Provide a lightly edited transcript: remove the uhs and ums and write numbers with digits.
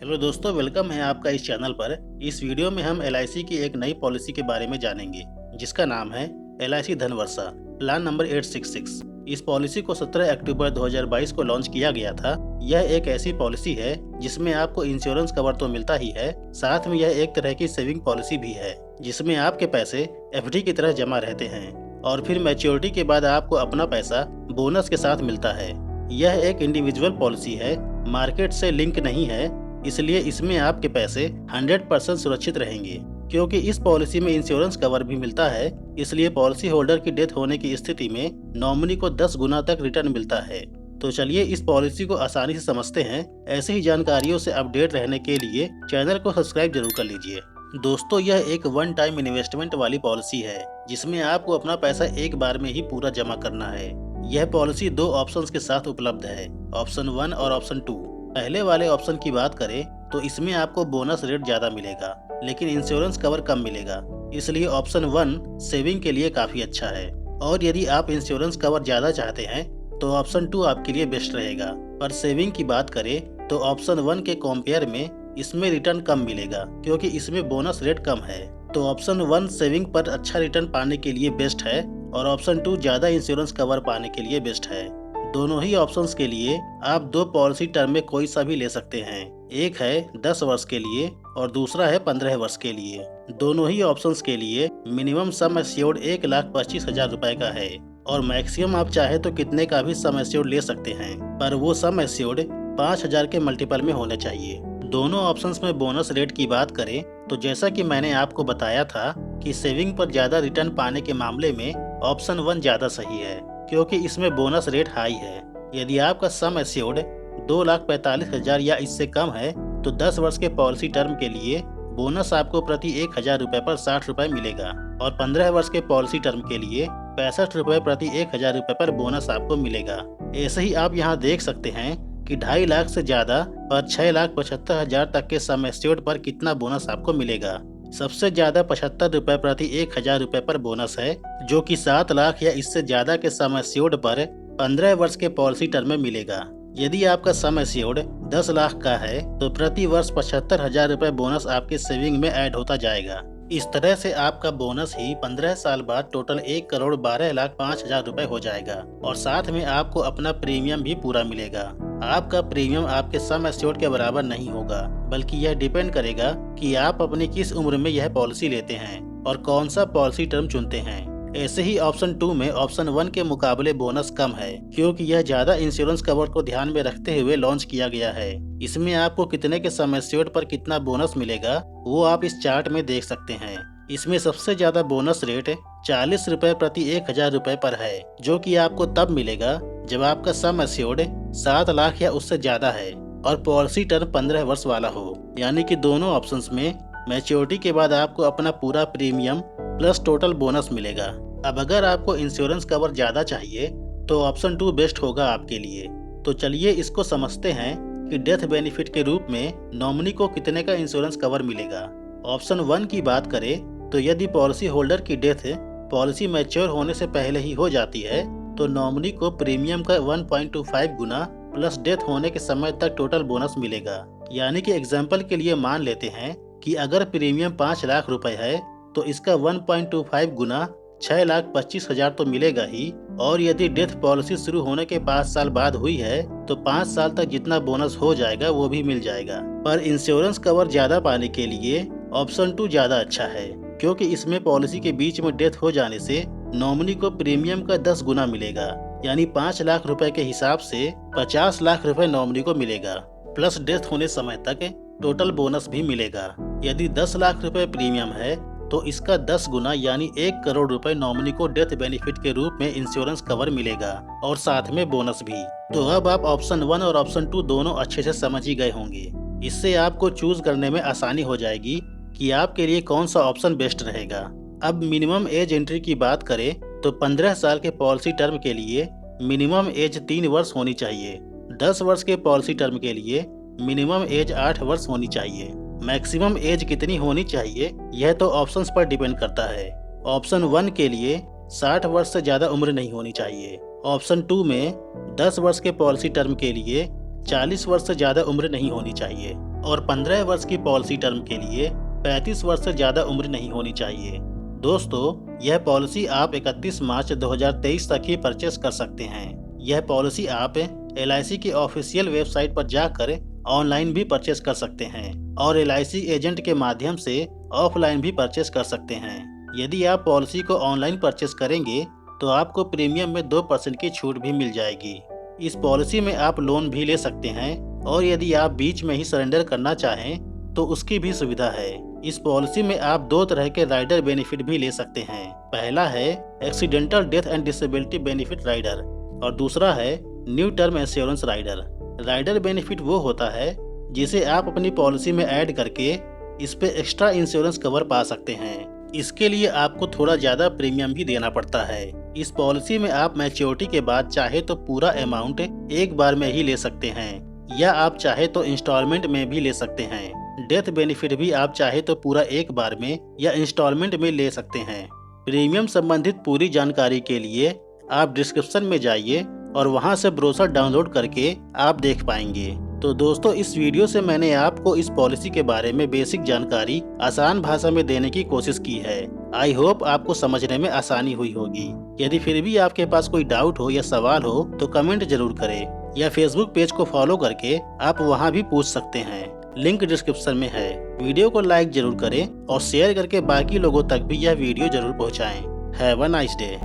Hello दोस्तों, welcome है आपका इस चैनल पर। इस वीडियो में हम एलआईसी की एक नई पॉलिसी के बारे में जानेंगे जिसका नाम है एलआईसी धनवर्षा प्लान नंबर 866। इस पॉलिसी को 17 अक्टूबर 2022 को लॉन्च किया गया था। यह एक ऐसी पॉलिसी है जिसमें आपको इंश्योरेंस कवर तो मिलता ही है, साथ में यह एक तरह की सेविंग पॉलिसी भी है जिसमें आपके पैसे एफडी की तरह जमा रहते हैं और फिर मैच्योरिटी के बाद आपको अपना पैसा बोनस के साथ मिलता है। यह एक इंडिविजुअल पॉलिसी है, मार्केट से लिंक नहीं है, इसलिए इसमें आपके पैसे 100% सुरक्षित रहेंगे। क्योंकि इस पॉलिसी में इंश्योरेंस कवर भी मिलता है, इसलिए पॉलिसी होल्डर की डेथ होने की स्थिति में नॉमिनी को 10 गुना तक रिटर्न मिलता है। तो चलिए इस पॉलिसी को आसानी से समझते हैं। ऐसे ही जानकारियों से अपडेट रहने के लिए चैनल को सब्सक्राइब जरूर कर लीजिए। दोस्तों, यह एक वन टाइम इन्वेस्टमेंट वाली पॉलिसी है जिसमें आपको अपना पैसा एक बार में ही पूरा जमा करना है। यह पॉलिसी 2 ऑप्शंस के साथ उपलब्ध है, ऑप्शन 1 और ऑप्शन 2। पहले वाले ऑप्शन की बात करें तो इसमें आपको बोनस रेट ज्यादा मिलेगा लेकिन इंश्योरेंस कवर कम मिलेगा, इसलिए ऑप्शन 1 सेविंग के लिए काफी अच्छा है। और यदि आप इंश्योरेंस कवर ज्यादा चाहते हैं तो ऑप्शन 2 आपके लिए बेस्ट रहेगा। पर सेविंग की बात करें तो ऑप्शन 1 के कंपेयर में इसमें रिटर्न कम मिलेगा क्योंकि इसमें बोनस रेट कम है। तो ऑप्शन 1 सेविंग पर अच्छा रिटर्न पाने के लिए बेस्ट है और ऑप्शन 2 ज्यादा इंश्योरेंस कवर पाने के लिए बेस्ट है। दोनों ही ऑप्शंस के लिए आप 2 पॉलिसी टर्म में कोई सा भी ले सकते हैं। एक है 10 वर्ष के लिए और दूसरा है 15 वर्ष के लिए। दोनों ही ऑप्शंस के लिए मिनिमम सम एश्योर्ड 1,25,000 रुपए का है और मैक्सिमम आप चाहे तो कितने का भी सम एश्योर्ड ले सकते हैं, पर वो सम एश्योर्ड 5,000 के मल्टीपल में होने चाहिए। दोनों ऑप्शंस में बोनस रेट की बात करें तो जैसा कि मैंने आपको बताया था कि सेविंग पर ज्यादा रिटर्न पाने के मामले में ऑप्शन 1 ज्यादा सही है क्योंकि इसमें बोनस रेट हाई है। यदि आपका सम एश्योर्ड 2,45,000 या इससे कम है तो 10 वर्ष के पॉलिसी टर्म के लिए बोनस आपको प्रति 1,000 रुपए पर 60 रुपए मिलेगा और 15 वर्ष के पॉलिसी टर्म के लिए 65 रुपए प्रति 1,000 रुपए पर बोनस आपको मिलेगा। ऐसे ही आप यहाँ देख सकते हैं कि 2.5 लाख से ज्यादा और 6,75,000 तक के सम एश्योर्ड पर कितना बोनस आपको मिलेगा। सबसे ज्यादा 75 रुपए प्रति 1,000 रुपए पर बोनस है जो कि 7 लाख या इससे ज्यादा के सम एश्योर्ड पर 15 वर्ष के पॉलिसी टर्म में मिलेगा। यदि आपका सम एश्योर्ड 10 लाख का है तो प्रति वर्ष 75,000 रुपए बोनस आपके सेविंग में ऐड होता जाएगा। इस तरह से आपका बोनस ही 15 साल बाद टोटल 1,12,05,000 रुपए हो जाएगा और साथ में आपको अपना प्रीमियम भी पूरा मिलेगा। आपका प्रीमियम आपके सम एश्योर्ड के बराबर नहीं होगा, बल्कि यह डिपेंड करेगा कि आप अपनी किस उम्र में यह पॉलिसी लेते हैं और कौन सा पॉलिसी टर्म चुनते हैं। ऐसे ही ऑप्शन 2 में ऑप्शन 1 के मुकाबले बोनस कम है क्योंकि यह ज्यादा इंश्योरेंस कवर को ध्यान में रखते हुए लॉन्च किया गया है। इसमें आपको कितने के सम एश्योर्ड पर कितना बोनस मिलेगा वो आप इस चार्ट में देख सकते हैं। इसमें सबसे ज्यादा बोनस रेट 40 रुपए प्रति 1,000 रुपए पर है जो कि आपको तब मिलेगा जब आपका सम एश्योर्ड 7 लाख या उससे ज्यादा है और पॉलिसी टर्म 15 वर्ष वाला हो। यानी कि दोनों ऑप्शंस में मैच्योरिटी के बाद आपको अपना पूरा प्रीमियम प्लस टोटल बोनस मिलेगा। अब अगर आपको इंश्योरेंस कवर ज्यादा चाहिए तो ऑप्शन 2 बेस्ट होगा आपके लिए। तो चलिए इसको समझते हैं कि डेथ बेनिफिट के रूप में नॉमिनी को कितने का इंश्योरेंस कवर मिलेगा। ऑप्शन 1 की बात करें तो यदि पॉलिसी होल्डर की डेथ पॉलिसी मैच्योर होने से पहले ही हो जाती है तो नॉमिनी को प्रीमियम का 1.25 गुना प्लस डेथ होने के समय तक टोटल बोनस मिलेगा। यानी कि एग्जाम्पल के लिए मान लेते हैं कि अगर प्रीमियम 5 लाख रुपए है तो इसका 1.25 गुना 6,25,000 तो मिलेगा ही, और यदि डेथ पॉलिसी शुरू होने के 5 साल बाद हुई है तो 5 साल तक जितना बोनस हो जाएगा वो भी मिल जाएगा। पर इंश्योरेंस कवर ज्यादा पाने के लिए ऑप्शन 2 ज्यादा अच्छा है क्योंकि इसमें पॉलिसी के बीच में डेथ हो जाने से नॉमिनी को प्रीमियम का 10 गुना मिलेगा। यानी 5 लाख रुपए के हिसाब से 50 लाख रुपए नॉमिनी को मिलेगा प्लस डेथ होने समय तक टोटल बोनस भी मिलेगा। यदि 10 लाख रुपए प्रीमियम है तो इसका 10 गुना यानी 1 करोड़ रुपए नॉमिनी को डेथ बेनिफिट के रूप में इंश्योरेंस कवर मिलेगा और साथ में बोनस भी। तो अब आप ऑप्शन 1 और ऑप्शन 2 दोनों अच्छे से समझ ही गए होंगे। इससे आपको चूज करने में आसानी हो जाएगी कि आपके लिए कौन सा ऑप्शन बेस्ट रहेगा। अब मिनिमम एज एंट्री की बात करें तो 15 साल के पॉलिसी टर्म के लिए मिनिमम एज 3 वर्ष होनी चाहिए। 10 वर्ष के पॉलिसी टर्म के लिए मिनिमम एज 8 वर्ष होनी चाहिए। मैक्सिमम एज कितनी होनी चाहिए यह तो ऑप्शंस पर डिपेंड करता है। ऑप्शन 1 के लिए 60 वर्ष से ज्यादा उम्र नहीं होनी चाहिए। ऑप्शन 2 में 10 वर्ष के पॉलिसी टर्म के लिए 40 वर्ष से ज्यादा उम्र नहीं होनी चाहिए और 15 वर्ष की पॉलिसी टर्म के लिए 35 वर्ष से ज़्यादा उम्र नहीं होनी चाहिए। दोस्तों, यह पॉलिसी आप 31 मार्च 2023 तक ही परचेस कर सकते हैं। यह पॉलिसी आप LIC की ऑफिशियल वेबसाइट पर जाकर ऑनलाइन भी परचेस कर सकते हैं और LIC एजेंट के माध्यम से ऑफलाइन भी परचेस कर सकते हैं। यदि आप पॉलिसी को ऑनलाइन परचेस करेंगे तो आपको प्रीमियम में 2% की छूट भी मिल जाएगी। इस पॉलिसी में आप लोन भी ले सकते हैं और यदि आप बीच में ही सरेंडर करना चाहें तो उसकी भी सुविधा है। इस पॉलिसी में आप 2 तरह के राइडर बेनिफिट भी ले सकते हैं। पहला है accidental death and disability benefit rider और दूसरा है new term insurance rider. Rider benefit वो होता है जिसे आप अपनी पॉलिसी में ऐड करके इस पे एक्स्ट्रा इंश्योरेंस कवर पा सकते हैं। इसके लिए आपको थोड़ा ज़्यादा प्रीमियम भी देना पड़ता है। इस पॉलिसी में आप मैच्योरिटी के बाद चाहे तो पूरा अमाउंट एक बार में ही ले सकते हैं या आप चाहे तो इंस्टॉलमेंट में भी ले सकते हैं। डेथ बेनिफिट भी आप चाहे तो पूरा एक बार में या इंस्टॉलमेंट में ले सकते हैं। प्रीमियम संबंधित पूरी जानकारी के लिए आप डिस्क्रिप्शन में जाइए और वहां से ब्रोशर डाउनलोड करके आप देख पाएंगे। तो दोस्तों, इस वीडियो से मैंने आपको इस पॉलिसी के बारे में बेसिक जानकारी आसान भाषा में देने की कोशिश की है। आई होप आपको समझने में आसानी हुई होगी। यदि फिर भी आपके पास कोई डाउट हो या सवाल हो तो कमेंट जरूर करें या फेसबुक पेज को फॉलो करके आप वहां भी पूछ सकते हैं। लिंक डिस्क्रिप्शन में है। वीडियो को लाइक जरूर करें और शेयर करके बाकी लोगों तक भी यह वीडियो जरूर पहुँचाएं। Have a nice day.